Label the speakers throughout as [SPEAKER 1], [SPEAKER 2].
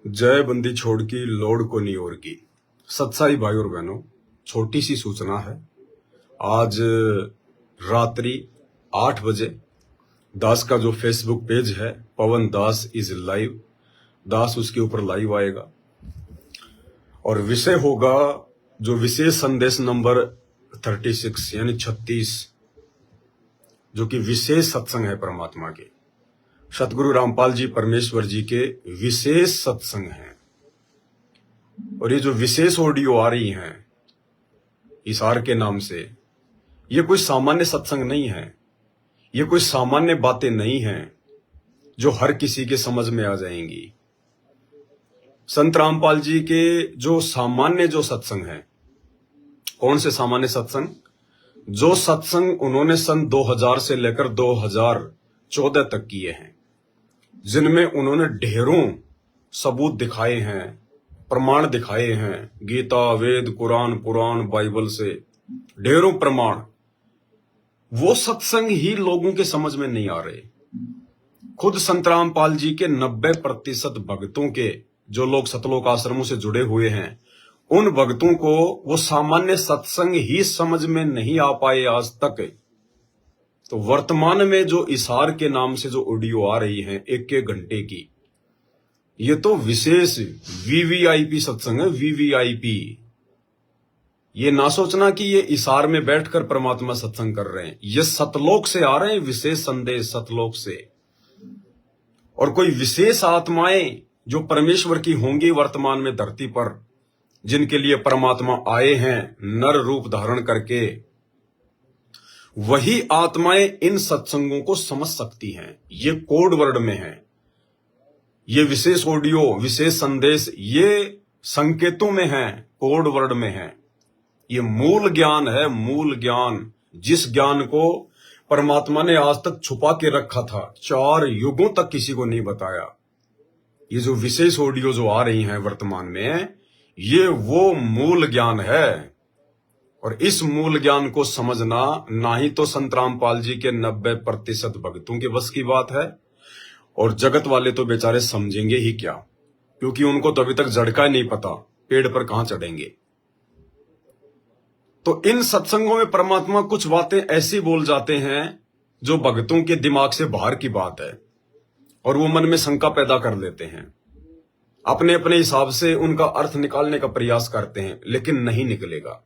[SPEAKER 1] जय बंदी छोड़ की लोड़ को नहीं और की। सत्साई भाई और बहनों, छोटी सी सूचना है। आज रात्रि 8 बजे दास का जो फेसबुक पेज है, पवन दास इज लाइव, दास उसके ऊपर लाइव आएगा और विषय होगा जो विशेष संदेश नंबर 36 यानी 36, जो कि विशेष सत्संग है परमात्मा के। सतगुरु रामपाल जी परमेश्वर जी के विशेष सत्संग हैं। और ये जो विशेष ऑडियो आ रही हैं इशार के नाम से, ये कोई सामान्य सत्संग नहीं है, ये कोई सामान्य बातें नहीं हैं जो हर किसी के समझ में आ जाएंगी। संत रामपाल जी के जो सामान्य जो सत्संग है, कौन से सामान्य सत्संग? जो सत्संग उन्होंने सन 2000 से लेकर 2014 तक किए हैं, जिनमें उन्होंने ढेरों सबूत दिखाए हैं, प्रमाण दिखाए हैं, गीता, वेद, कुरान, पुराण, बाइबल से ढेरों प्रमाण। वो सत्संग ही लोगों के समझ में नहीं आ रहे। खुद संत रामपाल जी के 90% भक्तों के, जो लोग सतलोक आश्रमों से जुड़े हुए हैं, उन भक्तों को वो सामान्य सत्संग ही समझ में नहीं आ पाए आज तक। तो वर्तमान में जो इशार के नाम से जो ऑडियो आ रही है 1-1 घंटे की, ये तो विशेष वीवीआईपी सत्संग है। वीवीआईपी, ये ना सोचना कि ये इशार में बैठकर परमात्मा सत्संग कर रहे हैं। ये सतलोक से आ रहे हैं, विशेष संदेश सतलोक से। और कोई विशेष आत्माएं जो परमेश्वर की होंगी वर्तमान में धरती पर, जिनके लिए परमात्मा आए हैं नर रूप धारण करके, वही आत्माएं इन सत्संगों को समझ सकती हैं। ये कोड वर्ड में है, ये विशेष ऑडियो, विशेष संदेश, ये संकेतों में है, कोड वर्ड में है। ये मूल ज्ञान है, मूल ज्ञान, जिस ज्ञान को परमात्मा ने आज तक छुपा के रखा था, 4 युगों तक किसी को नहीं बताया। ये जो विशेष ऑडियो जो आ रही हैं वर्तमान में, ये वो मूल ज्ञान है। और इस मूल ज्ञान को समझना ना ही तो संत रामपाल जी के 90% भक्तों के बस की बात है, और जगत वाले तो बेचारे समझेंगे ही क्या, क्योंकि उनको तो अभी तक जड़ का नहीं पता, पेड़ पर कहां चढ़ेंगे। तो इन सत्संगों में परमात्मा कुछ बातें ऐसी बोल जाते हैं जो भक्तों के दिमाग से बाहर की बात है, और वो मन में शंका पैदा कर देते हैं। अपने अपने हिसाब से उनका अर्थ निकालने का प्रयास करते हैं, लेकिन नहीं निकलेगा।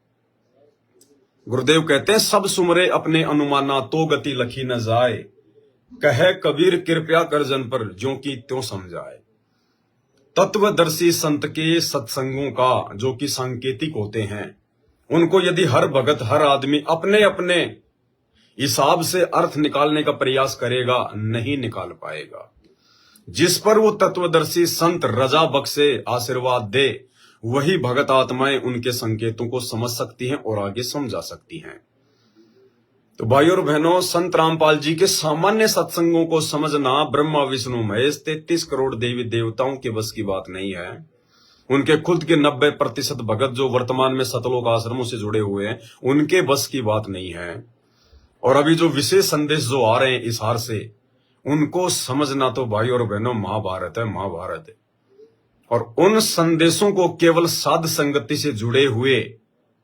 [SPEAKER 1] गुरुदेव कहते हैं, सब सुमरे अपने अनुमाना, तो गति लखी न जाए, कहे कबीर कृपया कर जन पर, ज्यों की त्यों समझाए। तत्वदर्शी संत के सत्संगों का, जो कि सांकेतिक होते हैं, उनको यदि हर भगत, हर आदमी अपने अपने हिसाब से अर्थ निकालने का प्रयास करेगा, नहीं निकाल पाएगा। जिस पर वो तत्वदर्शी संत रजा बख्शे, आशीर्वाद दे, वही भगत आत्माएं उनके संकेतों को समझ सकती हैं और आगे समझा सकती हैं। तो भाइयों और बहनों, संत रामपाल जी के सामान्य सत्संगों को समझना ब्रह्मा विष्णु महेश 33 करोड़ देवी देवताओं के बस की बात नहीं है। उनके खुद के 90% भगत जो वर्तमान में सतलोक आश्रमों से जुड़े हुए हैं, उनके बस की बात नहीं है। और अभी जो विशेष संदेश जो आ रहे हैं इशार से, उनको समझना तो भाई और बहनों महाभारत है, महाभारत है। और उन संदेशों को केवल साध संगति से जुड़े हुए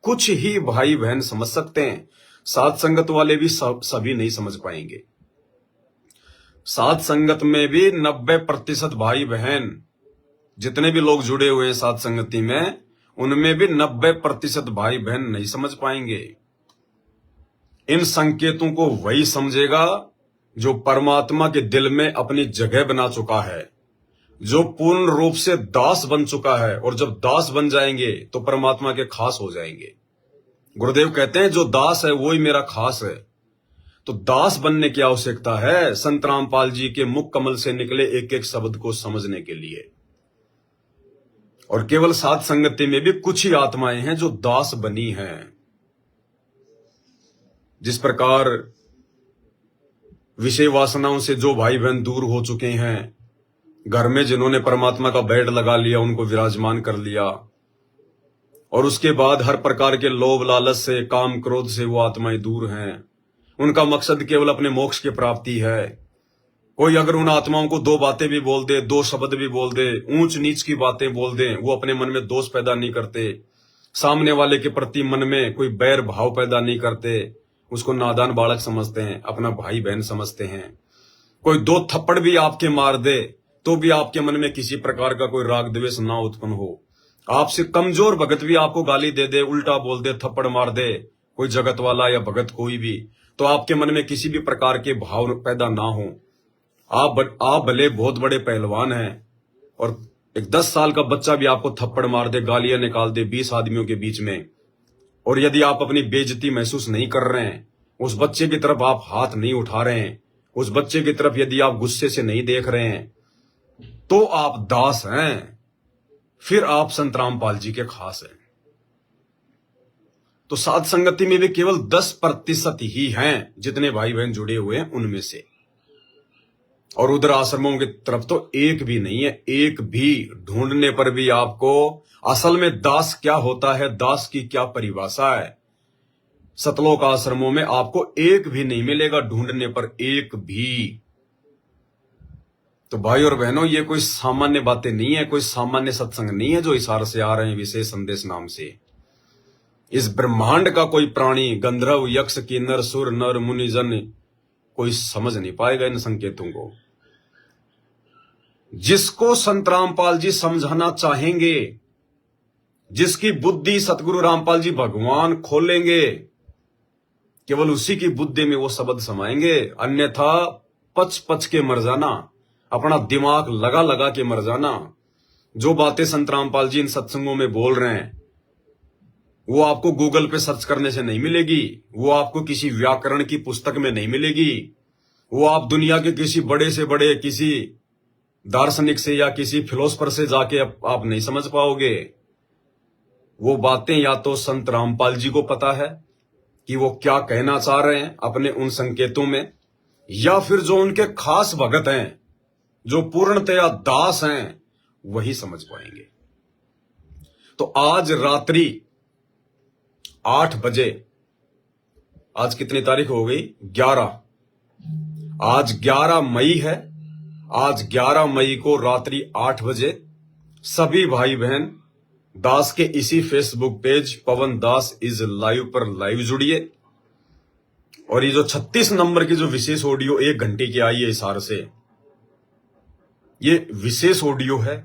[SPEAKER 1] कुछ ही भाई बहन समझ सकते हैं। साध संगत वाले भी सभी नहीं समझ पाएंगे। साध संगत में भी 90% भाई बहन, जितने भी लोग जुड़े हुए हैं साध संगति में, उनमें भी 90% भाई बहन नहीं समझ पाएंगे। इन संकेतों को वही समझेगा जो परमात्मा के दिल में अपनी जगह बना चुका है, जो पूर्ण रूप से दास बन चुका है। और जब दास बन जाएंगे तो परमात्मा के खास हो जाएंगे। गुरुदेव कहते हैं, जो दास है वो ही मेरा खास है। तो दास बनने की आवश्यकता है संत रामपाल जी के मुख कमल से निकले एक एक शब्द को समझने के लिए। और केवल साध संगति में भी कुछ ही आत्माएं हैं जो दास बनी हैं। जिस प्रकार विषय वासनाओं से जो भाई बहन दूर हो चुके हैं, घर में जिन्होंने परमात्मा का बेड लगा लिया, उनको विराजमान कर लिया, और उसके बाद हर प्रकार के लोभ लालच से, काम क्रोध से वो आत्माएं दूर हैं। उनका मकसद केवल अपने मोक्ष की प्राप्ति है। कोई अगर उन आत्माओं को दो बातें भी बोल दे, दो शब्द भी बोल दे, ऊंच नीच की बातें बोल दे, वो अपने मन में दोष पैदा नहीं करते, सामने वाले के प्रति मन में कोई बैर भाव पैदा नहीं करते, उसको नादान बालक समझते हैं, अपना भाई बहन समझते हैं। कोई दो थप्पड़ भी आपके मार दे तो भी आपके मन में किसी प्रकार का कोई राग द्वेष ना उत्पन्न हो। आपसे कमजोर भगत भी आपको गाली दे दे, उल्टा बोल दे, थप्पड़ मार दे, कोई जगत वाला या भगत कोई भी, तो आपके मन में किसी भी प्रकार के भाव पैदा ना हो। आप भले बहुत बड़े पहलवान हैं और एक 10 साल का बच्चा भी आपको थप्पड़ मार दे, गालियां निकाल दे 20 आदमियों के बीच में, और यदि आप अपनी बेइज्जती महसूस नहीं कर रहे हैं, उस बच्चे की तरफ आप हाथ नहीं उठा रहे हैं, उस बच्चे की तरफ यदि आप गुस्से से नहीं देख रहे हैं, तो आप दास हैं, फिर आप संत रामपाल जी के खास हैं। तो साध संगति में भी केवल 10% ही हैं जितने भाई बहन जुड़े हुए हैं उनमें से, और उधर आश्रमों की तरफ तो एक भी नहीं है। एक भी ढूंढने पर भी आपको असल में दास क्या होता है, दास की क्या परिभाषा है, सतलोक आश्रमों में आपको एक भी नहीं मिलेगा, ढूंढने पर एक भी। तो भाई और बहनों, ये कोई सामान्य बातें नहीं है, कोई सामान्य सत्संग नहीं है जो इशार से आ रहे हैं विशेष संदेश नाम से। इस ब्रह्मांड का कोई प्राणी, गंधर्व, यक्ष, किन्नर, सुर, नर, मुनि, जन, कोई समझ नहीं पाएगा इन संकेतों को। जिसको संत रामपाल जी समझाना चाहेंगे, जिसकी बुद्धि सतगुरु रामपाल जी भगवान खोलेंगे, केवल उसी की बुद्धि में वो शब्द समाएंगे। अन्यथा पच पच के मर जाना, अपना दिमाग लगा लगा के मर जाना। जो बातें संत रामपाल जी इन सत्संगों में बोल रहे हैं वो आपको गूगल पे सर्च करने से नहीं मिलेगी, वो आपको किसी व्याकरण की पुस्तक में नहीं मिलेगी, वो आप दुनिया के किसी बड़े से बड़े किसी दार्शनिक से या किसी फिलोसफर से जाके आप नहीं समझ पाओगे। वो बातें या तो संत रामपाल जी को पता है कि वो क्या कहना चाह रहे हैं अपने उन संकेतों में, या फिर जो उनके खास भगत हैं, जो पूर्णतया दास हैं, वही समझ पाएंगे। तो आज रात्रि 8 बजे, आज कितनी तारीख हो गई? 11। आज 11 मई है। आज 11 मई को रात्रि 8 बजे सभी भाई बहन दास के इसी Facebook page Pawan Das is live पर लाइव जुड़िए। और ये जो 36 नंबर की जो विशेष ऑडियो 1 घंटे की आई है इशार से, ये विशेष ऑडियो है।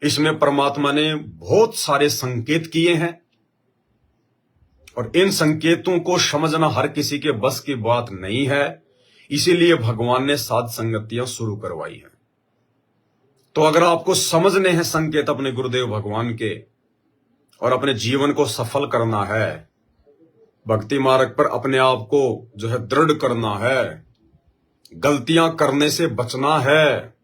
[SPEAKER 1] इसमें परमात्मा ने बहुत सारे संकेत किए हैं और इन संकेतों को समझना हर किसी के बस की बात नहीं है, इसीलिए भगवान ने साध संगतियां शुरू करवाई हैं। तो अगर आपको समझने हैं संकेत अपने गुरुदेव भगवान के और अपने जीवन को सफल करना है, भक्ति मार्ग पर अपने आप को जो है दृढ़ करना है, गलतियां करने से बचना है,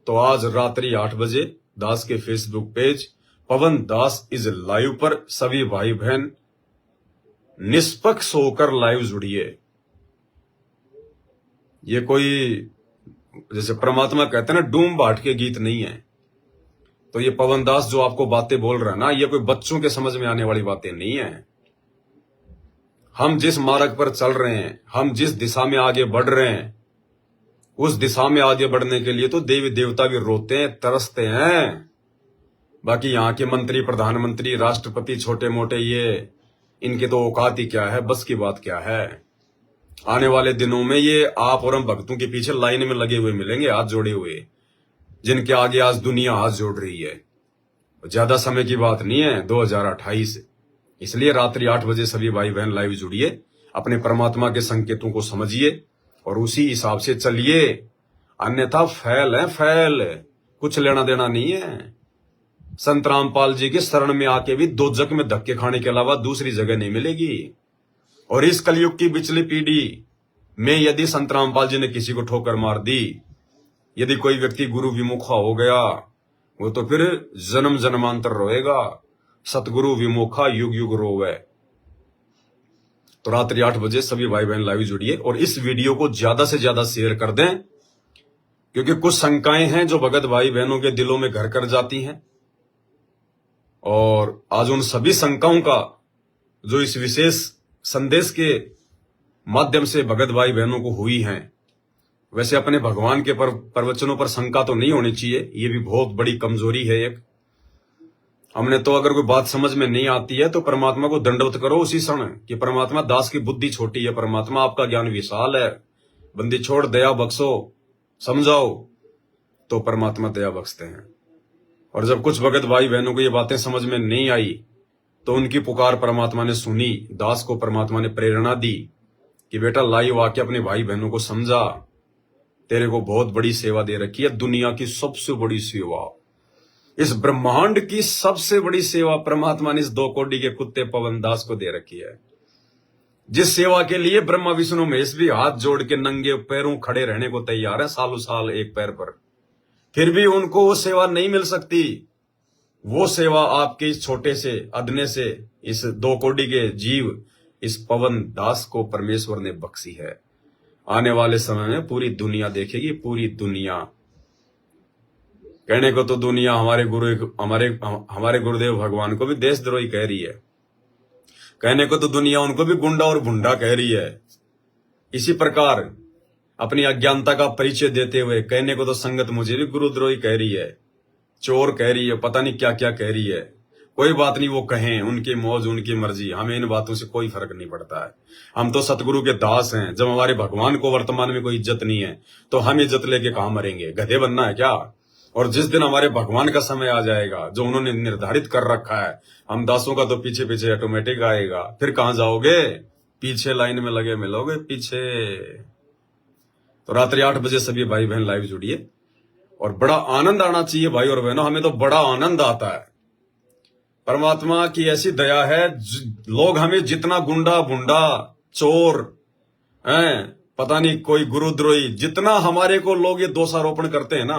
[SPEAKER 1] तो आज रात्रि 8 बजे दास के Facebook page Pawan Das is live पर सभी भाई बहन निष्पक्ष होकर लाइव जुड़िए। ये कोई जैसे परमात्मा कहते हैं ना, डूम बाट के गीत नहीं है। तो ये पवन दास जो आपको बातें बोल रहा है ना, ये कोई बच्चों के समझ में आने वाली बातें नहीं है। हम जिस मार्ग पर चल रहे हैं, हम जिस दिशा में आगे बढ़ रहे हैं, उस दिशा में आगे बढ़ने के लिए तो देवी देवता भी रोते हैं, तरसते हैं। बाकी यहाँ के मंत्री, प्रधानमंत्री, राष्ट्रपति, छोटे मोटे, ये इनके तो औकात ही क्या है, बस की बात क्या है। आने वाले दिनों में ये आप और हम भक्तों के पीछे लाइन में लगे हुए मिलेंगे, हाथ जोड़े हुए, जिनके आगे आज दुनिया हाथ जोड़ रही है। ज्यादा समय की बात नहीं है, 2028। इसलिए रात्रि 8 बजे सभी भाई बहन लाइव जुड़िए, अपने परमात्मा के संकेतों को समझिए और उसी हिसाब से चलिए। अन्यथा फैल है, फैल, कुछ लेना देना नहीं है। संत रामपाल जी के शरण में आके भी दोजक में धक्के खाने के अलावा दूसरी जगह नहीं मिलेगी। और इस कलयुग की पिछली पीढ़ी में यदि संत रामपाल जी ने किसी को ठोकर मार दी, यदि कोई व्यक्ति गुरु विमुखा हो गया, वो तो फिर जन्म जन्मांतर रोएगा। सतगुरु विमुखा युग युग रोवे। तो रात्रि 8 बजे सभी भाई बहन लाइव जुड़िए और इस वीडियो को ज्यादा से ज्यादा शेयर कर दें, क्योंकि कुछ शंकाएं हैं जो भगत भाई बहनों के दिलों में घर कर जाती हैं। और आज उन सभी शंकाओं का जो इस विशेष संदेश के माध्यम से भगत भाई बहनों को हुई हैं, वैसे अपने भगवान के प्रवचनों पर शंका तो नहीं होनी चाहिए, ये भी बहुत बड़ी कमजोरी है एक। हमने तो अगर कोई बात समझ में नहीं आती है तो परमात्मा को दंडवत करो उसी क्षण कि परमात्मा, दास की बुद्धि छोटी है, परमात्मा आपका ज्ञान विशाल है, बंदी छोड़ दया बख्शो, समझाओ, तो परमात्मा दया बख्शते हैं। और जब कुछ भगत भाई बहनों को ये बातें समझ में नहीं आई तो उनकी पुकार परमात्मा ने सुनी, दास को परमात्मा ने प्रेरणा दी कि बेटा लाइव आके अपने भाई बहनों को समझा, तेरे को बहुत बड़ी सेवा दे रखी है, दुनिया की सबसे बड़ी सेवा, इस ब्रह्मांड की सबसे बड़ी सेवा परमात्मा ने इस 2 कोड़ी के कुत्ते पवन दास को दे रखी है। जिस सेवा के लिए ब्रह्मा विष्णु महेश भी हाथ जोड़ के नंगे पैरों खड़े रहने को तैयार है, सालों साल एक पैर पर, फिर भी उनको वो सेवा नहीं मिल सकती। वो सेवा आपके इस छोटे से अदने से, इस 2 कोड़ी के जीव, इस पवन दास को परमेश्वर ने बख्शी है। आने वाले समय में पूरी दुनिया देखेगी, पूरी दुनिया। कहने को तो दुनिया हमारे गुरुदेव भगवान को भी देशद्रोही कह रही है, कहने को तो दुनिया उनको भी गुंडा और भुंडा कह रही है। इसी प्रकार अपनी अज्ञानता का परिचय देते हुए कहने को तो संगत मुझे भी गुरुद्रोही कह रही है, चोर कह रही है, पता नहीं क्या क्या कह रही है। कोई बात नहीं, वो कहें, उनकी मौज उनकी मर्जी, हमें इन बातों से कोई फर्क नहीं पड़ता है। हम तो सतगुरु के दास हैं। जब हमारे भगवान को वर्तमान में कोई इज्जत नहीं है तो हम इज्जत लेके कहां मरेंगे? गधे बनना है क्या? और जिस दिन हमारे भगवान का समय आ जाएगा जो उन्होंने निर्धारित कर रखा है, हम दासों का तो पीछे पीछे ऑटोमेटिक आएगा। फिर कहां जाओगे? पीछे लाइन में लगे मिलोगे पीछे। तो रात्रि 8 बजे सभी भाई बहन लाइव जुड़िए और बड़ा आनंद आना चाहिए भाई और बहनों, हमें तो बड़ा आनंद आता है। परमात्मा की ऐसी दया है, लोग हमें जितना गुंडा भुंडा चोर पता नहीं कोई गुरुद्रोही, जितना हमारे को लोग ये दोषारोपण करते हैं ना,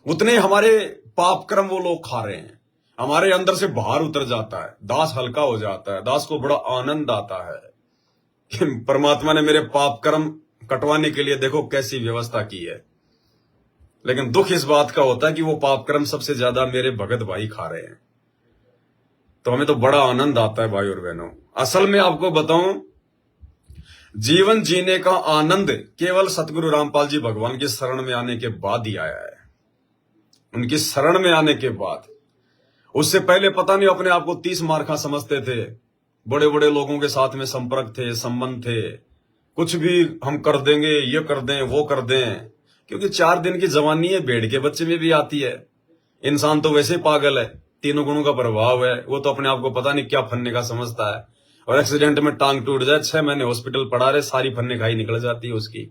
[SPEAKER 1] उतने हमारे पाप कर्म वो लोग खा रहे हैं। हमारे अंदर से बाहर उतर जाता है, दास हल्का हो जाता है, दास को बड़ा आनंद आता है कि परमात्मा ने मेरे पाप कर्म कटवाने के लिए देखो कैसी व्यवस्था की है। लेकिन दुख इस बात का होता है कि वो पाप कर्म सबसे ज्यादा मेरे भगत भाई खा रहे हैं। तो हमें तो बड़ा आनंद आता है भाई और बहनों। असल में आपको बताऊं, जीवन जीने का आनंद केवल सतगुरु रामपाल जी भगवान की शरण में आने के बाद ही आया है। उनकी शरण में आने के बाद, उससे पहले पता नहीं अपने आप को 30 मार्खा समझते थे, बड़े बड़े लोगों के साथ में संपर्क थे, संबंध थे, कुछ भी हम कर देंगे, ये कर दें वो कर दें, क्योंकि 4 दिन की जवानी है, भेड़ के बच्चे में भी आती है। इंसान तो वैसे पागल है, 3 गुणों का प्रभाव है, वो तो अपने आप को पता नहीं क्या फन्ने का समझता है। और एक्सीडेंट में टांग टूट जाए, 6 महीने हॉस्पिटल पड़ा रहे, सारी फन्ने खाई निकल जाती है उसकी।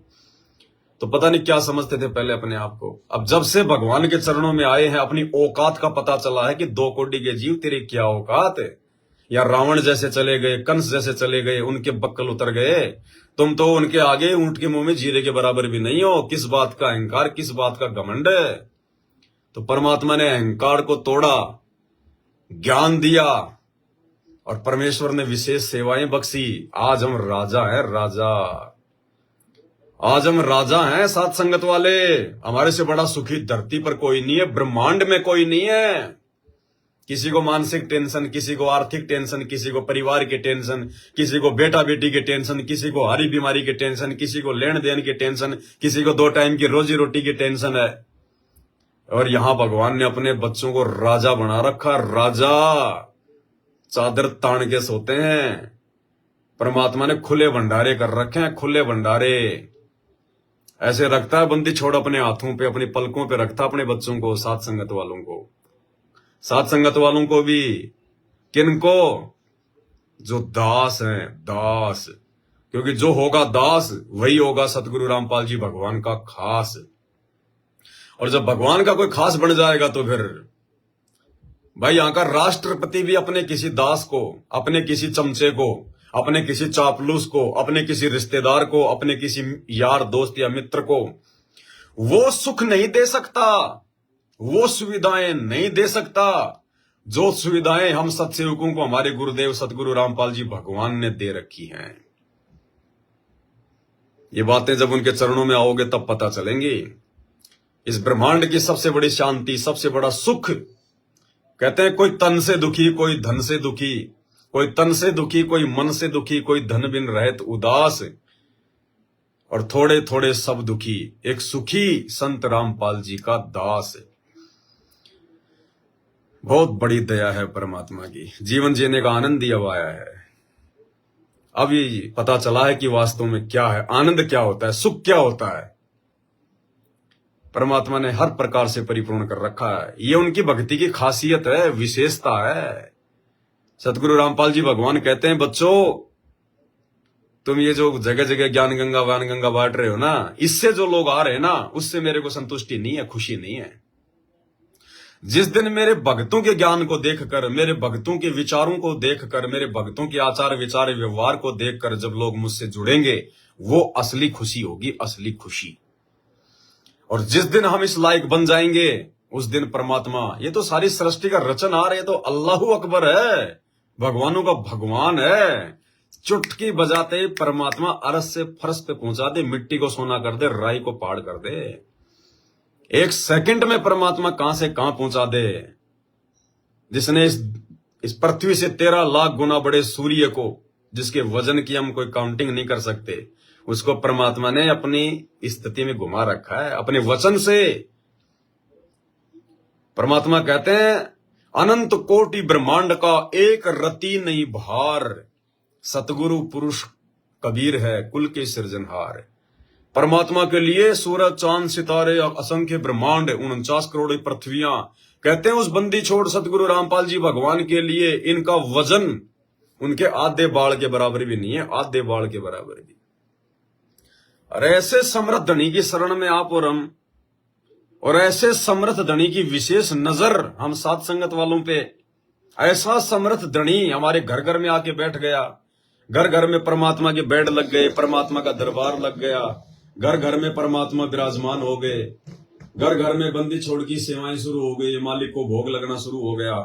[SPEAKER 1] तो पता नहीं क्या समझते थे पहले अपने आप को। अब जब से भगवान के चरणों में आए हैं, अपनी औकात का पता चला है कि 2 कोड़ी के जीव तेरी क्या औकात है। या रावण जैसे चले गए, कंस जैसे चले गए, उनके बक्कल उतर गए, तुम तो उनके आगे ऊंट के मुंह में जीरे के बराबर भी नहीं हो। किस बात का अहंकार, किस बात का घमंड है? तो परमात्मा ने अहंकार को तोड़ा, ज्ञान दिया और परमेश्वर ने विशेष सेवाएं बख्शी। आज हम राजा हैं, राजा। आज हम राजा हैं साथ संगत वाले। हमारे से बड़ा सुखी धरती पर कोई नहीं है, ब्रह्मांड में कोई नहीं है। किसी को मानसिक टेंशन, किसी को आर्थिक टेंशन, किसी को परिवार की टेंशन, किसी को बेटा बेटी की टेंशन, किसी को हरी बीमारी की टेंशन, किसी को लेन देन की टेंशन, किसी को 2 टाइम की रोजी रोटी की टेंशन है। और यहां भगवान ने अपने बच्चों को राजा बना रखा। राजा चादर तान के सोते हैं। परमात्मा ने खुले भंडारे कर रखे हैं, खुले भंडारे। ऐसे रखता है बंदी छोड़ अपने हाथों पे, अपनी पलकों पे रखता अपने बच्चों को, साथ संगत वालों को। साथ संगत वालों को भी किनको? जो दास हैं, दास। क्योंकि जो होगा दास वही होगा सतगुरु रामपाल जी भगवान का खास। और जब भगवान का कोई खास बन जाएगा तो फिर भाई यहां का राष्ट्रपति भी अपने किसी दास को, अपने किसी चमचे को, अपने किसी चापलूस को, अपने किसी रिश्तेदार को, अपने किसी यार दोस्त या मित्र को वो सुख नहीं दे सकता, वो सुविधाएं नहीं दे सकता जो सुविधाएं हम सत्सेवकों को हमारे गुरुदेव सतगुरु रामपाल जी भगवान ने दे रखी हैं। ये बातें जब उनके चरणों में आओगे तब पता चलेंगी। इस ब्रह्मांड की सबसे बड़ी शांति, सबसे बड़ा सुख, कहते हैं कोई तन से दुखी, कोई धन से दुखी, कोई तन से दुखी, कोई मन से दुखी, कोई धन बिन रहत उदास। और थोड़े थोड़े सब दुखी, एक सुखी संत रामपाल जी का दास। बहुत बड़ी दया है परमात्मा की, जीवन जीने का आनंद ही अब आया है। अब ये पता चला है कि वास्तव में क्या है आनंद, क्या होता है सुख, क्या होता है। परमात्मा ने हर प्रकार से परिपूर्ण कर रखा है। ये उनकी भक्ति की खासियत है, विशेषता है। सतगुरु रामपाल जी भगवान कहते हैं, बच्चों तुम ये जो जगह जगह ज्ञान गंगा वान गंगा बांट रहे हो ना, इससे जो लोग आ रहे हैं ना, उससे मेरे को संतुष्टि नहीं है, खुशी नहीं है। जिस दिन मेरे भक्तों के ज्ञान को देखकर, मेरे भक्तों के विचारों को देखकर, मेरे भक्तों के आचार विचार व्यवहार को देखकर जब लोग मुझसे जुड़ेंगे, वो असली खुशी होगी, असली खुशी। और जिस दिन हम इस लायक बन जाएंगे, उस दिन परमात्मा, ये तो सारी सृष्टि का रचनहार, ये तो अल्लाहू अकबर है, भगवानों का भगवान है। चुटकी बजाते परमात्मा अरस से फर्श पे पहुंचा दे, मिट्टी को सोना कर दे, राई को पहाड़ कर दे। एक सेकंड में परमात्मा कहां से कहां पहुंचा दे। जिसने इस पृथ्वी से 13 लाख गुना बड़े सूर्य को, जिसके वजन की हम कोई काउंटिंग नहीं कर सकते, उसको परमात्मा ने अपनी स्थिति में घुमा रखा है अपने वचन से। परमात्मा कहते हैं, अनंत कोटि ब्रह्मांड का एक रति नहीं भार, सतगुरु पुरुष कबीर है कुल के सृजनहार। परमात्मा के लिए सूरज चांद सितारे असंख्य ब्रह्मांड 49 करोड़ पृथ्वियां, कहते हैं उस बंदी छोड़ सतगुरु रामपाल जी भगवान के लिए इनका वजन उनके आधे बाल के बराबर भी नहीं है, आधे बाल के बराबर भी। और ऐसे समृद्ध धनी की शरण में आप और हम, और ऐसे समृद्ध धनी की विशेष नजर हम साथ संगत वालों पे। ऐसा समृद्ध धनी हमारे घर घर में आके बैठ गया, घर घर में परमात्मा के बेड लग गए, परमात्मा का दरबार लग गया, घर घर में परमात्मा विराजमान हो गए, घर घर में बंदी छोड़ की सेवाएं शुरू हो गई, मालिक को भोग लगना शुरू हो गया।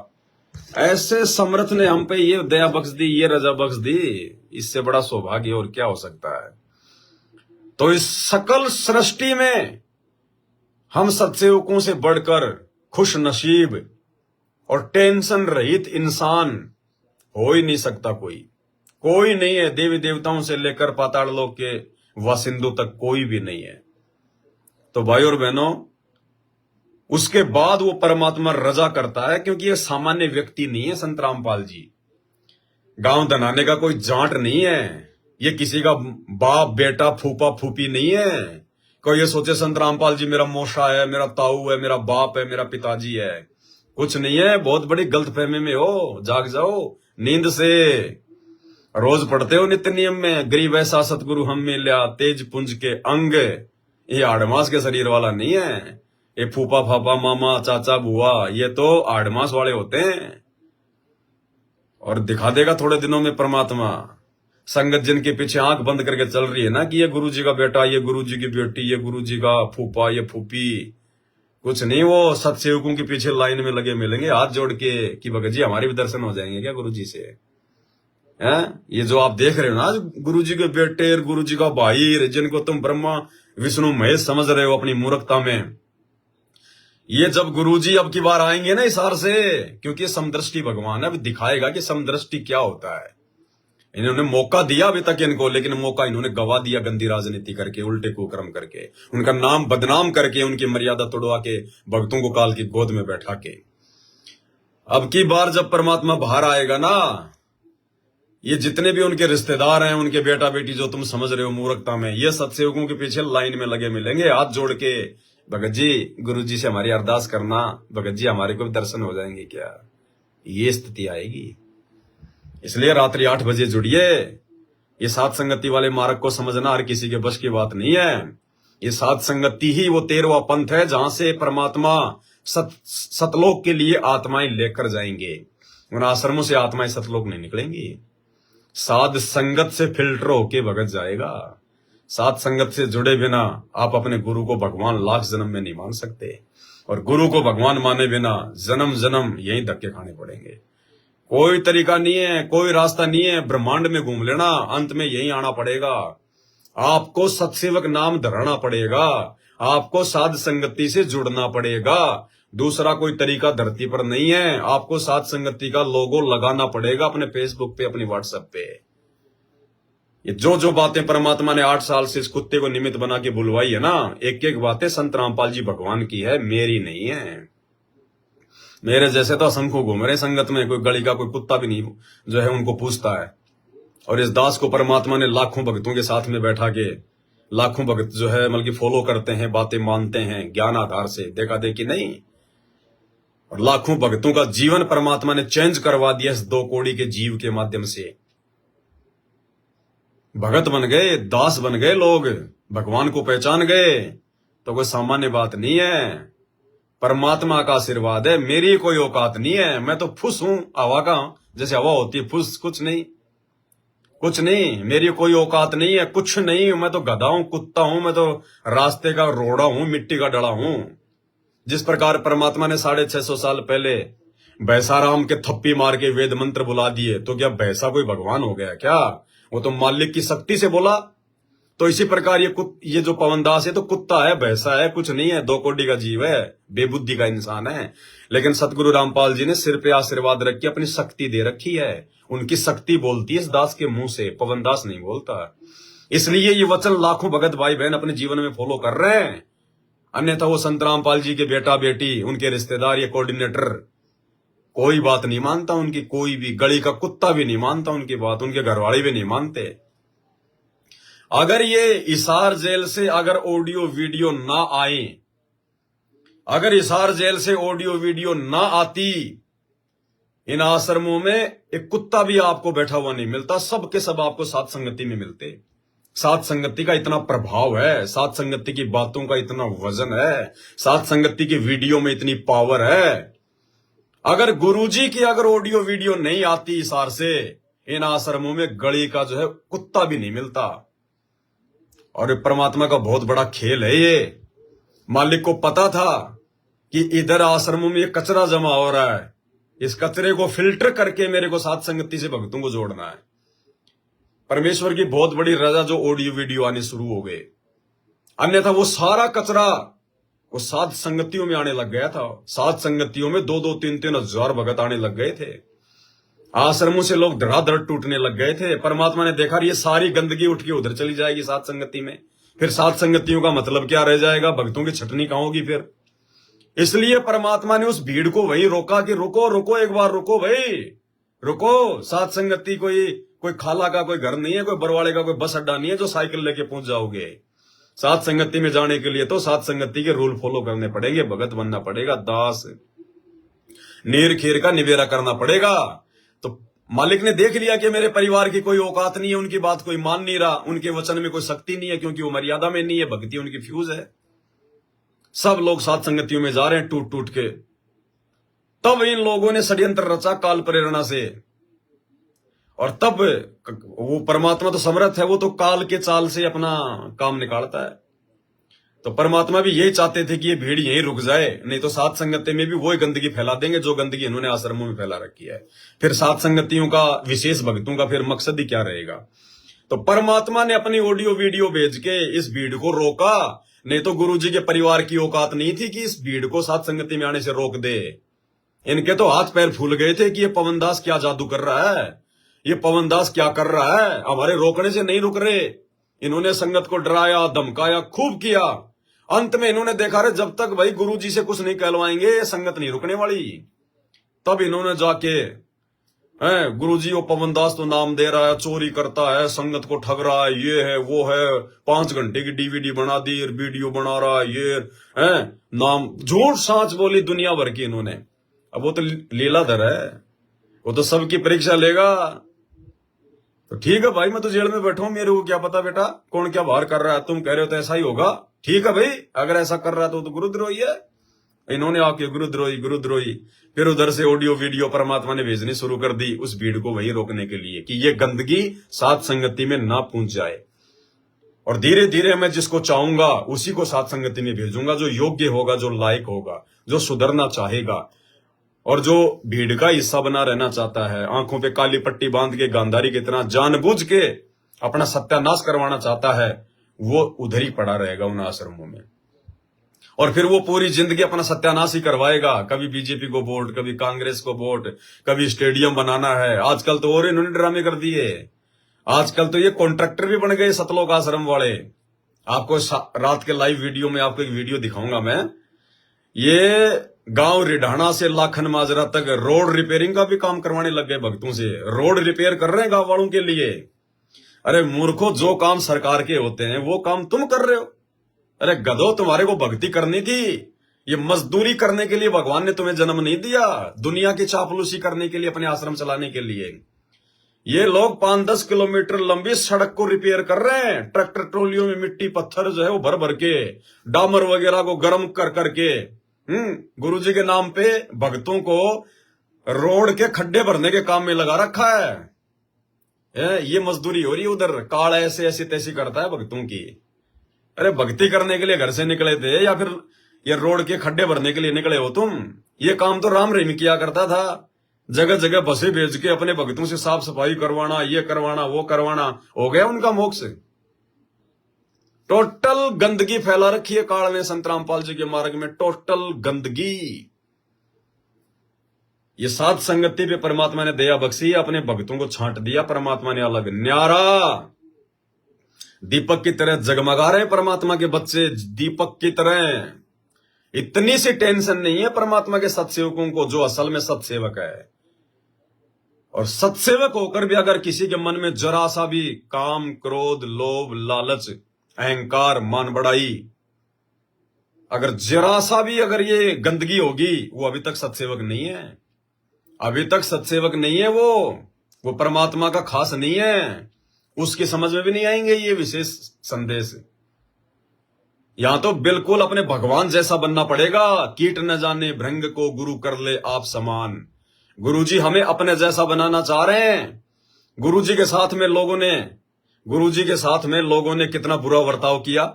[SPEAKER 1] ऐसे समर्थ ने हम पे ये दया बख्श दी, ये रजा बख्श दी, इससे बड़ा सौभाग्य और क्या हो सकता है। तो इस सकल सृष्टि में हम सत्सेवकों से बढ़कर खुश नसीब और टेंशन रहित इंसान हो ही नहीं सकता। कोई नहीं है, देवी देवताओं से लेकर पाताल लोक के वासिंदों तक कोई भी नहीं है। तो भाई और बहनों, उसके बाद वो परमात्मा रजा करता है, क्योंकि ये सामान्य व्यक्ति नहीं है। संत रामपाल जी गांव धनाने का कोई जाट नहीं है, ये किसी का बाप बेटा फूफा फूफी नहीं है। कोई ये सोचे संत रामपाल जी मेरा मौसा है, मेरा ताऊ है, मेरा बाप है, मेरा पिताजी है, कुछ नहीं है। बहुत बड़ी गलतफहमी में हो, जाग जाओ नींद से। रोज पढ़ते हो नित्य नियम में, गरीब ऐसा सतगुरु हम मिल्या, तेज पुंज के अंग। ये आड़मास के शरीर वाला नहीं है, ये फूफा फाफा मामा चाचा बुआ, ये तो आड़मास वाले होते हैं। और दिखा देगा थोड़े दिनों में परमात्मा। संगत जिनके पीछे आंख बंद करके चल रही है ना, कि ये गुरु जी का बेटा, ये गुरु जी की बेटी, ये गुरु जी का फूफा, ये फूफी, कुछ नहीं। वो सत्सेवकों के पीछे लाइन में लगे मिलेंगे हाथ जोड़ के कि भगत जी हमारे भी दर्शन हो जाएंगे क्या गुरु जी से। ये जो आप देख रहे हो ना गुरु जी के बेटे, गुरु जी का भाई, जिनको तुम ब्रह्मा विष्णु महेश समझ रहे हो अपनी मूर्खता में, ये जब गुरुजी अब की बार आएंगे ना इस हार से, क्योंकि समदृष्टि भगवान है, अब दिखाएगा कि समदृष्टि क्या होता है। इन्होंने मौका दिया अभी तक इनको, लेकिन मौका इन्होंने गवा दिया गंदी राजनीति करके, उल्टे कुकर्म करके, उनका नाम बदनाम करके, उनकी मर्यादा तोड़वा के, भक्तों को काल की गोद में बैठा के। अब की बार जब परमात्मा बाहर आएगा ना, ये जितने भी उनके रिश्तेदार हैं, उनके बेटा बेटी जो तुम समझ रहे हो मूर्खता में, ये सत्सेवकों के पीछे लाइन में लगे मिलेंगे हाथ जोड़ के, भगत जी गुरु जी से हमारी अरदास करना, भगत जी हमारे को भी दर्शन हो जाएंगे क्या। ये स्थिति आएगी। इसलिए रात्रि 8 बजे जुड़िए। ये सात संगति वाले मार्ग को समझना हर किसी के बस की बात नहीं है। ये सात संगति ही वो 13वां पंथ है, जहां से परमात्मा सतलोक के लिए आत्माएं लेकर जाएंगे। उन आश्रमों से आत्माएं सतलोक नहीं निकलेंगी। साध संगत से फिल्टर होके भगत जाएगा। सात संगत से जुड़े बिना आप अपने गुरु को भगवान लाख जन्म में नहीं मान सकते, और गुरु को भगवान माने बिना जन्म जन्म यही धक्के खाने पड़ेंगे। कोई तरीका नहीं है, कोई रास्ता नहीं है। ब्रह्मांड में घूम लेना, अंत में यही आना पड़ेगा। आपको सत्सेवक नाम धरना पड़ेगा, आपको साध संगति से जुड़ना पड़ेगा। दूसरा कोई तरीका धरती पर नहीं है। आपको साध संगति का लोगो लगाना पड़ेगा अपने फेसबुक पे, अपनी व्हाट्सएप पे। ये जो बातें परमात्मा ने 8 साल से इस कुत्ते को निमित्त बना के बुलवाई है ना, एक एक बातें संत रामपाल जी भगवान की है, मेरी नहीं है। मेरे जैसे तो असंख्यों घूम रहे संगत में, कोई गली का कोई कुत्ता भी नहीं जो है उनको पूछता है। और इस दास को परमात्मा ने लाखों भक्तों के साथ में बैठा के, लाखों भक्त जो है मतलब कि फॉलो करते हैं, बातें मानते हैं ज्ञान आधार से, देखा देखी नहीं। और लाखों भक्तों का जीवन परमात्मा ने चेंज करवा दिया इस 2 कौड़ी के जीव के माध्यम से। भगत बन गए, दास बन गए लोग, भगवान को पहचान गए, तो कोई सामान्य बात नहीं है। परमात्मा का आशीर्वाद है, मेरी कोई औकात नहीं है। मैं तो फुस हूं हवा का, जैसे हवा होती है फुस, कुछ नहीं कुछ नहीं, मेरी कोई औकात नहीं है, कुछ नहीं। मैं तो गधा हूं, कुत्ता हूं, मैं तो रास्ते का रोड़ा हूं, मिट्टी का डला हूं। जिस प्रकार परमात्मा ने 650 साल पहले भैंसाराम के थप्पी मार के वेद मंत्र बुला दिए, तो क्या भैंसा कोई भगवान हो गया क्या? वो तो मालिक की शक्ति से बोला। तो इसी प्रकार ये जो पवनदास है तो कुत्ता है, भैंसा है, कुछ नहीं है, 2 कौड़ी का जीव है, बेबुद्धि का इंसान है। लेकिन सतगुरु रामपाल जी ने सिर पे आशीर्वाद रख के अपनी शक्ति दे रखी है। उनकी शक्ति बोलती है इस दास के मुंह से, पवनदास नहीं बोलता। इसलिए ये वचन लाखों भगत भाई बहन अपने जीवन में फॉलो कर रहे हैं। अन्यथा वो संत रामपाल जी के बेटा बेटी, उनके रिश्तेदार या कोऑर्डिनेटर कोई बात नहीं मानता उनकी, कोई भी गली का कुत्ता भी नहीं मानता उनकी बात, उनके घरवाले भी नहीं मानते। अगर ये हिसार जेल से अगर ऑडियो वीडियो ना आए, अगर हिसार जेल से ऑडियो वीडियो ना आती, इन आश्रमों में एक कुत्ता भी आपको बैठा हुआ नहीं मिलता, सब के सब आपको साथ संगति में मिलते। साथ संगति का इतना प्रभाव है, साथ संगति की बातों का इतना वजन है, साथ संगति की वीडियो में इतनी पावर है। अगर गुरुजी की अगर ऑडियो वीडियो नहीं आती हिसार से, इन आश्रमों में गली का जो है कुत्ता भी नहीं मिलता। और ये परमात्मा का बहुत बड़ा खेल है। ये मालिक को पता था कि इधर आश्रमों में ये कचरा जमा हो रहा है, इस कचरे को फिल्टर करके मेरे को साथ संगति से भक्तों को जोड़ना है। परमेश्वर की बहुत बड़ी रजा जो ऑडियो वीडियो आने शुरू हो गए, अन्यथा वो सारा कचरा वो सात संगतियों में आने लग गया था। सात संगतियों में 2-2, 3-3 हजार भगत आने लग गए थे। आश्रमों से लोग धड़ाधड़ टूटने लग गए थे। परमात्मा ने देखा ये सारी गंदगी उठ के उधर चली जाएगी सात संगति में, फिर सात संगतियों का मतलब क्या रह जाएगा, भक्तों की छटनी कहां होगी फिर। इसलिए परमात्मा ने उस भीड़ को वही रोका कि रुको रुको, एक बार रुको भाई, रुको। सात संगति कोई खाला का कोई घर नहीं है, कोई बरवाड़े का कोई बस अड्डा नहीं है जो साइकिल लेके पहुंच जाओगे। सात संगति में जाने के लिए तो सात संगति के रूल फॉलो करने पड़ेंगे, भगत बनना पड़ेगा, दास नीर खीर का निबेरा करना पड़ेगा। तो मालिक ने देख लिया कि मेरे परिवार की कोई औकात नहीं है, उनकी बात कोई मान नहीं रहा, उनके वचन में कोई शक्ति नहीं है, क्योंकि वो मर्यादा में नहीं है, भक्ति उनकी फ्यूज है। सब लोग सात संगतियों में जा रहे हैं टूट टूट के। तब इन लोगों ने षड्यंत्र रचा काल प्रेरणा से, और तब वो परमात्मा तो समर्थ है, वो तो काल के चाल से अपना काम निकालता है। तो परमात्मा भी यही चाहते थे कि ये भीड़ यहीं रुक जाए, नहीं तो सात संगति में भी वही गंदगी फैला देंगे जो गंदगी इन्होंने आश्रमों में फैला रखी है। फिर सात संगतियों का, विशेष भक्तों का फिर मकसद ही क्या रहेगा। तो परमात्मा ने अपनी ऑडियो वीडियो भेज के इस भीड़ को रोका, नहीं तो गुरुजी के परिवार की औकात नहीं थी कि इस भीड़ को सात संगति में आने से रोक दे। इनके तो हाथ पैर फूल गए थे कि ये पवनदास क्या जादू कर रहा है, ये पवनदास क्या कर रहा है, हमारे रोकने से नहीं रुक रहे। इन्होंने संगत को डराया, धमकाया, खूब किया। अंत में इन्होंने देखा रहे जब तक भाई गुरुजी से कुछ नहीं कहलवाएंगे ये संगत नहीं रुकने वाली। तब इन्होंने जाके गुरुजी वो पवनदास तो नाम दे रहा है, चोरी करता है, संगत को ठग रहा है, ये है वो है, 5 घंटे की डीवीडी बना दी, वीडियो बना रहा है, ये नाम झूठ सांच बोली दुनिया भर की इन्होंने। अब वो तो लीलाधर है, वो तो सबकी परीक्षा लेगा। तो ठीक है भाई, मैं तो जेल में बैठा हूं, मेरे को क्या पता बेटा कौन क्या बाहर कर रहा है, तुम कह रहे हो तो ऐसा ही होगा। ठीक है भाई, अगर ऐसा कर रहा है तो गुरुद्रोही है। इन्होंने आके गुरुद्रोही फिर उधर से ऑडियो वीडियो परमात्मा ने भेजनी शुरू कर दी उस भीड़ को वही रोकने के लिए कि ये गंदगी सात संगति में ना पहुंच जाए। और धीरे धीरे मैं जिसको चाहूंगा उसी को सात संगति में भेजूंगा, जो योग्य होगा, जो लायक होगा, जो सुधरना चाहेगा, और जो भीड़ का हिस्सा बना रहना चाहता है, आंखों पे काली पट्टी बांध के गांधारी की तरह जानबूझ के अपना सत्यानाश करवाना चाहता है, वो उधर ही पड़ा रहेगा उन आश्रमों में। और फिर वो पूरी जिंदगी अपना सत्यानाश ही करवाएगा, कभी बीजेपी को वोट, कभी कांग्रेस को वोट, कभी स्टेडियम बनाना है। आजकल तो और इन्होंने ड्रामे कर दिए, आजकल तो ये कॉन्ट्रैक्टर भी बन गए सतलोक आश्रम वाले। आपको रात के लाइव वीडियो में आपको एक वीडियो दिखाऊंगा मैं। ये गांव रिढाना से लाखन माजरा तक रोड रिपेयरिंग का भी काम करवाने लग गए भक्तों से। रोड रिपेयर कर रहे हैं गांव वालों के लिए। अरे मूर्खों, जो काम सरकार के होते हैं वो काम तुम कर रहे हो। अरे गधो, तुम्हारे को भक्ति करनी थी, ये मजदूरी करने के लिए भगवान ने तुम्हें जन्म नहीं दिया। दुनिया की चापलूसी करने के लिए, अपने आश्रम चलाने के लिए। ये लोग 5-10 किलोमीटर लंबी सड़क को रिपेयर कर रहे हैं। ट्रैक्टर ट्रोलियों में मिट्टी पत्थर जो है वो भर भर के, डामर वगैरह को गर्म कर करके, गुरुजी के नाम पे भक्तों को रोड के खड्डे भरने के काम में लगा रखा है। ये मजदूरी हो रही है उधर। काल ऐसे ऐसी तैसी करता है भक्तों की। अरे भक्ति करने के लिए घर से निकले थे या फिर ये रोड के खड्डे भरने के लिए निकले हो तुम? ये काम तो राम रहीम किया करता था। जगह जगह बसें भेज के अपने भक्तों से साफ सफाई करवाना, ये करवाना, वो करवाना। हो गया उनका मोक्ष। टोटल गंदगी फैला रखी है काल ने संत रामपाल जी के मार्ग में। टोटल गंदगी। ये सात संगति पे परमात्मा ने दया बख्शी, अपने भक्तों को छांट दिया परमात्मा ने अलग। न्यारा दीपक की तरह जगमगा रहे परमात्मा के बच्चे, दीपक की तरह। इतनी सी टेंशन नहीं है परमात्मा के सत्सेवकों को, जो असल में सत्सेवक है। और सत्सेवक होकर भी अगर किसी के मन में जरा सा भी काम, क्रोध, लोभ, लालच, अहंकार, मान बढ़ाई, अगर जरा सा भी अगर ये गंदगी होगी, वो अभी तक सत्सेवक नहीं है। अभी तक सत्सेवक नहीं है वो परमात्मा का खास नहीं है। उसकी समझ में भी नहीं आएंगे ये विशेष संदेश। यहां तो बिल्कुल अपने भगवान जैसा बनना पड़ेगा। कीट न जाने भृंग को गुरु कर ले आप समान। गुरुजी हमें अपने जैसा बनाना चाह रहे हैं। गुरुजी के साथ में लोगों ने कितना बुरा बर्ताव किया।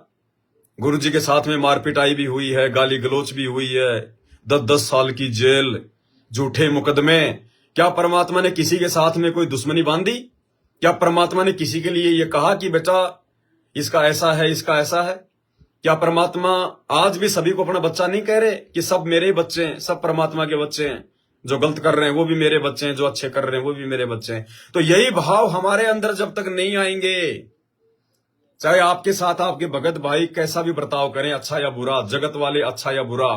[SPEAKER 1] गुरुजी के साथ में मारपिटाई भी हुई है, गाली गलोच भी हुई है, 10-10 साल की जेल, झूठे मुकदमे। क्या परमात्मा ने किसी के साथ में कोई दुश्मनी बांधी? क्या परमात्मा ने किसी के लिए ये कहा कि बेटा इसका ऐसा है, इसका ऐसा है? क्या परमात्मा आज भी सभी को अपना बच्चा नहीं कह रहे कि सब मेरे बच्चे हैं, सब परमात्मा के बच्चे हैं? जो गलत कर रहे हैं वो भी मेरे बच्चे हैं, जो अच्छे कर रहे हैं वो भी मेरे बच्चे हैं। तो यही भाव हमारे अंदर जब तक नहीं आएंगे, चाहे आपके साथ आपके भगत भाई कैसा भी बर्ताव करें, अच्छा या बुरा, जगत वाले अच्छा या बुरा,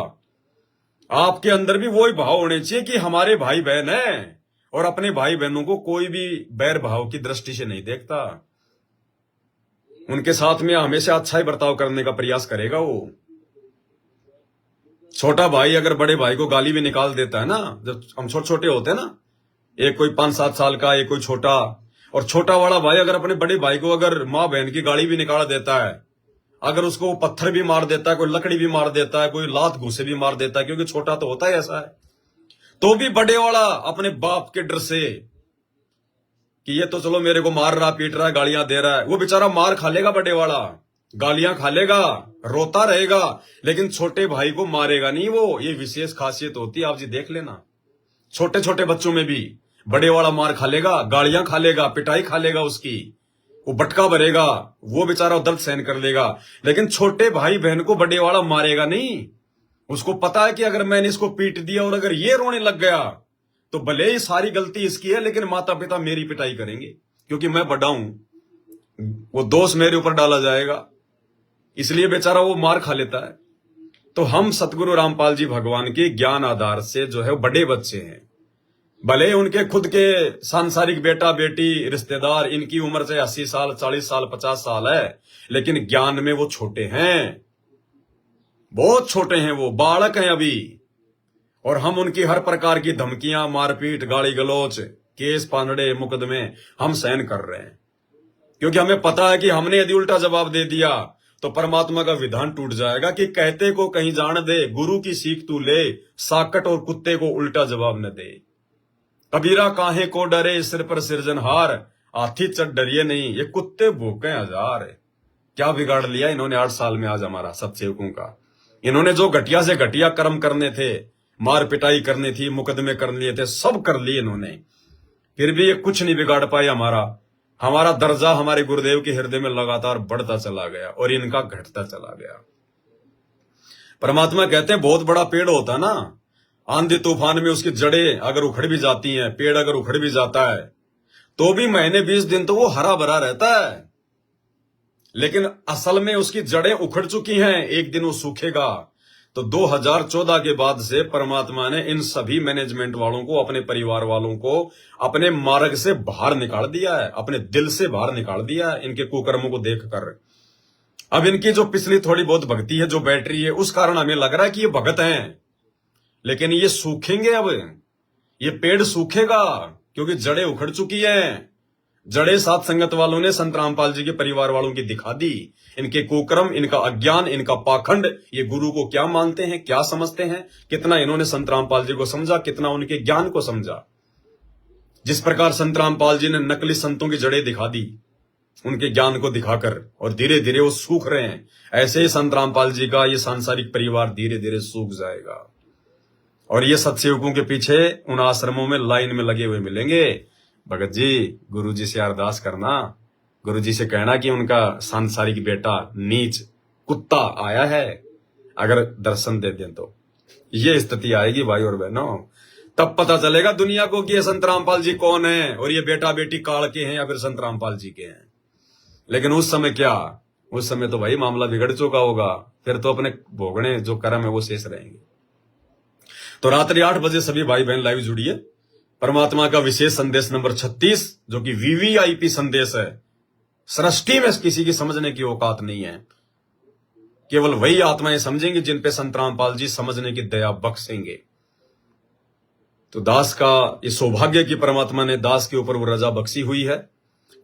[SPEAKER 1] आपके अंदर भी वही भाव होने चाहिए कि हमारे भाई बहन हैं और अपने भाई बहनों को कोई भी बैर भाव की दृष्टि से नहीं देखता। उनके साथ में हमेशा अच्छा ही बर्ताव करने का प्रयास करेगा वो। छोटा भाई अगर बड़े भाई को गाली भी निकाल देता है ना, जब हम छोटे होते हैं ना, एक कोई 5-7 साल का, एक कोई छोटा, और छोटा वाला भाई अगर अपने बड़े भाई को अगर माँ बहन की गाली भी निकाल देता है, अगर उसको पत्थर भी मार देता है, कोई लकड़ी भी मार देता है, कोई लात घूसे भी मार देता है, क्योंकि छोटा तो होता है ऐसा है, तो भी बड़े वाला अपने बाप के डर से कि ये तो चलो मेरे को मार रहा, पीट रहा है, गालियां दे रहा है, वो बेचारा मार खा लेगा, बड़े वाला गालियां खा लेगा, रोता रहेगा, लेकिन छोटे भाई को मारेगा नहीं वो। ये विशेष खासियत होती है, आप जी देख लेना। छोटे छोटे बच्चों में भी बड़े वाला मार खा लेगा, गालियां खा लेगा, पिटाई खा लेगा, उसकी वो बटका भरेगा, वो बेचारा दर्द सहन कर लेगा, लेकिन छोटे भाई बहन को बड़े वाला मारेगा नहीं। उसको पता है कि अगर मैंने इसको पीट दिया और अगर ये रोने लग गया तो भले ही सारी गलती इसकी है, लेकिन माता पिता मेरी पिटाई करेंगे क्योंकि मैं बड़ा हूं, वो दोष मेरे ऊपर डाला जाएगा, इसलिए बेचारा वो मार खा लेता है। तो हम सतगुरु रामपाल जी भगवान के ज्ञान आधार से जो है बड़े बच्चे हैं। भले उनके खुद के सांसारिक बेटा बेटी रिश्तेदार इनकी उम्र से 80 साल 40 साल 50 साल है, लेकिन ज्ञान में वो छोटे हैं, बहुत छोटे हैं, वो बालक हैं अभी। और हम उनकी हर प्रकार की धमकियां, मारपीट, गाली गलौच, केस पानड़े, मुकदमे हम सहन कर रहे हैं, क्योंकि हमें पता है कि हमने यदि उल्टा जवाब दे दिया तो परमात्मा का विधान टूट जाएगा कि कहते को कहीं जान दे, गुरु की सीख तू ले, साकट और कुत्ते को उल्टा जवाब न दे। कबीरा काहे को डरे, सिर पर सिरजनहार, हाथी चढ़ डरिए नहीं, ये कुत्ते भूखे हजार। क्या बिगाड़ लिया इन्होंने 8 साल में आज हमारा सत्सेवकों का। इन्होंने जो घटिया से घटिया कर्म करने थे, मार पिटाई करनी थी, मुकदमे कर लिए थे, सब कर लिए इन्होंने, फिर भी ये कुछ नहीं बिगाड़ पाए हमारा दर्जा हमारे गुरुदेव के हृदय में लगातार बढ़ता चला गया और इनका घटता चला गया। परमात्मा कहते हैं बहुत बड़ा पेड़ होता है ना, आंधी तूफान में उसकी जड़ें अगर उखड़ भी जाती हैं, पेड़ अगर उखड़ भी जाता है, तो भी महीने 20 दिन तो वो हरा भरा रहता है, लेकिन असल में उसकी जड़ें उखड़ चुकी हैं, एक दिन वो सूखेगा। तो 2014 के बाद से परमात्मा ने इन सभी मैनेजमेंट वालों को, अपने परिवार वालों को अपने मार्ग से बाहर निकाल दिया है, अपने दिल से बाहर निकाल दिया है, इनके कुकर्मों को देखकर। अब इनकी जो पिछली थोड़ी बहुत भक्ति है, जो बैटरी है, उस कारण हमें लग रहा है कि ये भगत हैं, लेकिन ये सूखेंगे। अब ये पेड़ सूखेगा क्योंकि जड़ें उखड़ चुकी हैं। जड़ें सात संगत वालों ने संत रामपाल जी के परिवार वालों की दिखा दी। इनके कुकर्म, इनका अज्ञान, इनका पाखंड, ये गुरु को क्या मानते हैं, क्या समझते हैं, कितना इन्होंने संत रामपाल जी को समझा, कितना उनके ज्ञान को समझा। जिस प्रकार संत रामपाल जी ने नकली संतों की जड़ें दिखा दी उनके ज्ञान को दिखाकर, और धीरे धीरे वो सूख रहे हैं, ऐसे ही संत रामपाल जी का ये सांसारिक परिवार धीरे धीरे सूख जाएगा। और ये सत्सेवकों के पीछे उन आश्रमों में लाइन में लगे हुए मिलेंगे। भगत जी, गुरु जी से अरदास करना, गुरु जी से कहना कि उनका सांसारिक बेटा नीच कुत्ता आया है, अगर दर्शन दे दें तो ये स्थिति आएगी भाई और बहनों। तब पता चलेगा दुनिया को कि ये संत रामपाल जी कौन है, और ये बेटा बेटी काल के हैं या फिर संत रामपाल जी के हैं। लेकिन उस समय क्या, उस समय तो भाई मामला बिगड़ चुका होगा, फिर तो अपने भोगने जो कर्म है वो शेष रहेंगे। तो रात्रि 8 बजे सभी भाई बहन लाइव जुड़िए। परमात्मा का विशेष संदेश नंबर 36, जो कि वीवीआईपी संदेश है। सृष्टि में किसी की समझने की औकात नहीं है, केवल वही आत्माएं समझेंगी जिन पे संत रामपाल जी समझने की दया बख्शेंगे। तो दास का ये सौभाग्य कि परमात्मा ने दास के ऊपर वो रजा बख्शी हुई है।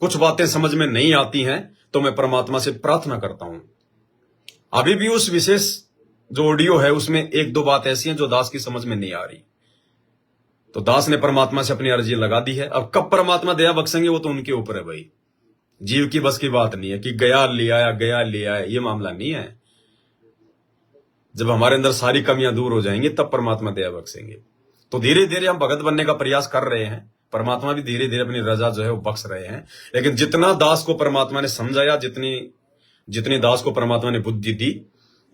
[SPEAKER 1] कुछ बातें समझ में नहीं आती हैं तो मैं परमात्मा से प्रार्थना करता हूं। अभी भी उस विशेष जो ऑडियो है उसमें 1-2 बात ऐसी हैं जो दास की समझ में नहीं आ रही, तो दास ने परमात्मा से अपनी अर्जी लगा दी है। अब कब परमात्मा दया बख्शेंगे वो तो उनके ऊपर है भाई, जीव की बस की बात नहीं है कि गया ले आया, ये मामला नहीं है। जब हमारे अंदर सारी कमियां दूर हो जाएंगी तब परमात्मा दया बख्शेंगे। तो धीरे धीरे हम भगत बनने का प्रयास कर रहे हैं, परमात्मा भी धीरे धीरे अपनी रजा जो है वो बख्श रहे हैं। लेकिन जितना दास को परमात्मा ने समझाया, जितनी दास को परमात्मा ने बुद्धि दी,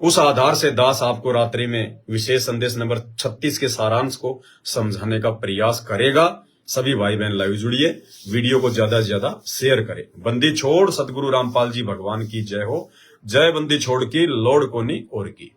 [SPEAKER 1] उस आधार से दास आपको रात्रि में विशेष संदेश नंबर 36 के सारांश को समझाने का प्रयास करेगा। सभी भाई बहन लाइव जुड़िए, वीडियो को ज्यादा से ज्यादा शेयर करें। बंदी छोड़ सतगुरु रामपाल जी भगवान की जय हो। जय बंदी छोड़ की, लौड़ कोनी और की।